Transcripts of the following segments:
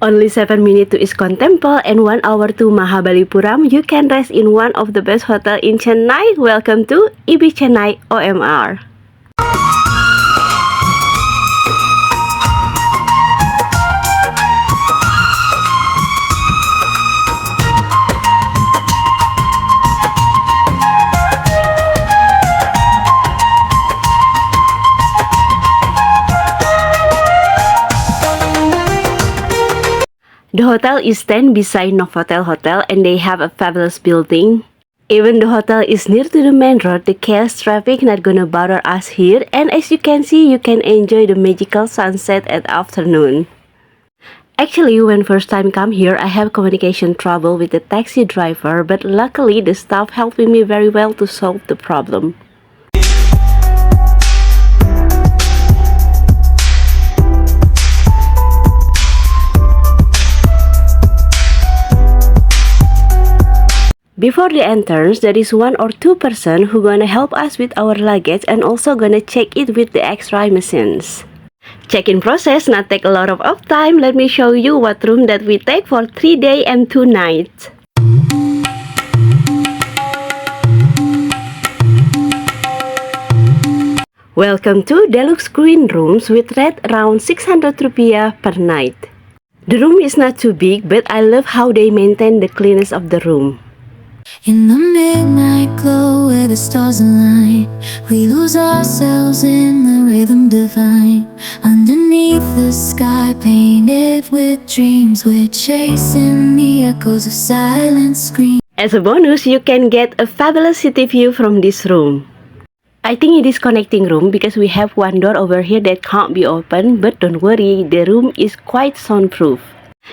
Only 7 minutes to ISKCON Temple and 1 hour to Mahabalipuram. You can rest in one of the best hotels in Chennai. Welcome to Ibis Chennai OMR. The hotel is stand beside Novotel Hotel and they have a fabulous building. Even the hotel is near to the main road, the chaos traffic not gonna bother us here, and as you can see, you can enjoy the magical sunset at afternoon. Actually, when first time come here, I have communication trouble with the taxi driver, but luckily the staff helping me very well to solve the problem. Before the entrance, there is 1 or 2 person who gonna help us with our luggage and also gonna check it with the X-ray machines. Check-in process not take a lot of time. Let me show you what room that we take for 3 days and 2 nights. Welcome to Deluxe Queen Rooms with rate around 600 rupiah per night. The room is not too big, but I love how they maintain the cleanness of the room. In the midnight glow where the stars align, we lose ourselves in the rhythm divine. Underneath the sky painted with dreams, we're chasing the echoes of silent screams. As a bonus, you can get a fabulous city view from this room. I think it is connecting room because we have one door over here that can't be opened, but don't worry, the room is quite soundproof.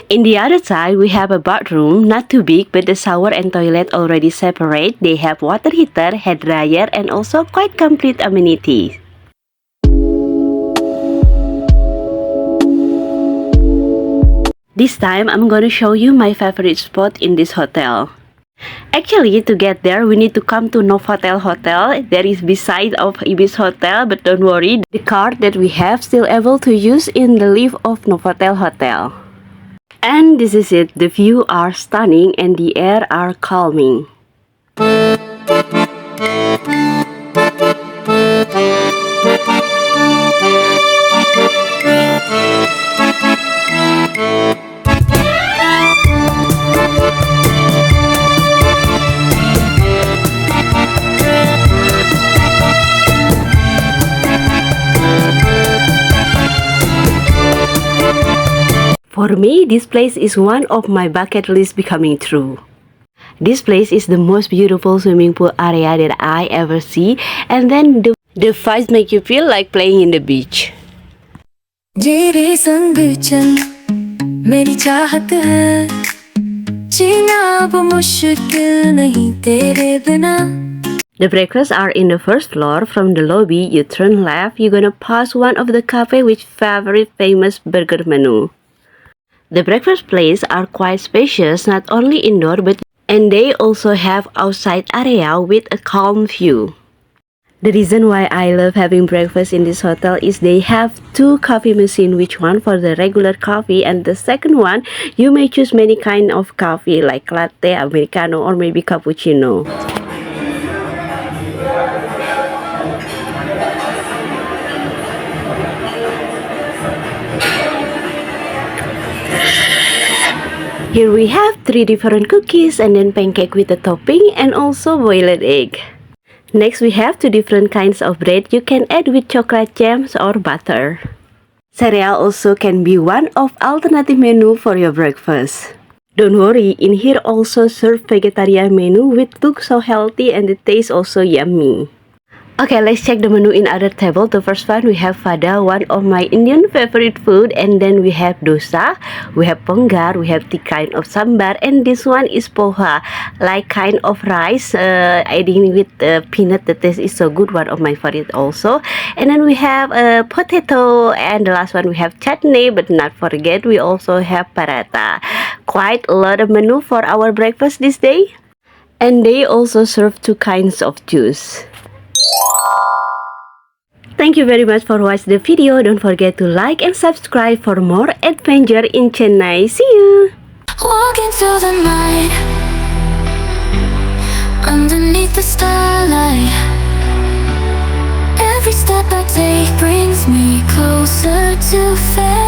In the other side, we have a bathroom, not too big, but the shower and toilet already separate. They have water heater, hair dryer, and also quite complete amenities. This time, I'm gonna show you my favorite spot in this hotel. Actually, to get there, we need to come to Novotel Hotel. That is beside of Ibis Hotel, but don't worry, the card that we have still able to use in the lift of Novotel Hotel. And this is it, the view are stunning and the air are calming. For me, this place is one of my bucket list becoming true. This place is the most beautiful swimming pool area that I ever see, and then the vibes make you feel like playing in the beach. तेरे संग चल मेरी चाहत है जीना अब मुश्किल नहीं तेरे बिना. The breakfasts are in the first floor. From the lobby, you turn left, you're gonna pass one of the cafe with favorite famous burger menu. The breakfast places are quite spacious, not only indoor and they also have outside area with a calm view. The reason why I love having breakfast in this hotel is they have 2 coffee machines, which one for the regular coffee and the second one you may choose many kind of coffee like latte, americano or maybe cappuccino. Here we have 3 different cookies and then pancake with a topping and also boiled egg. Next we have 2 different kinds of bread. You can add with chocolate jams or butter. Cereal also can be one of alternative menu for your breakfast. Don't worry, in here also serve vegetarian menu which looks so healthy and the taste also yummy. Okay, let's check the menu in other table. The first one we have fada, one of my Indian favorite food, and then we have dosa, we have ponggar, we have the kind of sambar, and this one is poha, like kind of rice, adding with peanut. The taste is so good, one of my favorite also. And then we have potato, and the last one we have chutney, but not forget we also have paratha. Quite a lot of menu for our breakfast this day. And they also serve 2 kinds of juice. thank you very much for watching the video. Don't forget to like and subscribe for more adventure in Chennai. See you! Walking through the night, underneath the starlight. Every step I take brings me closer to faith.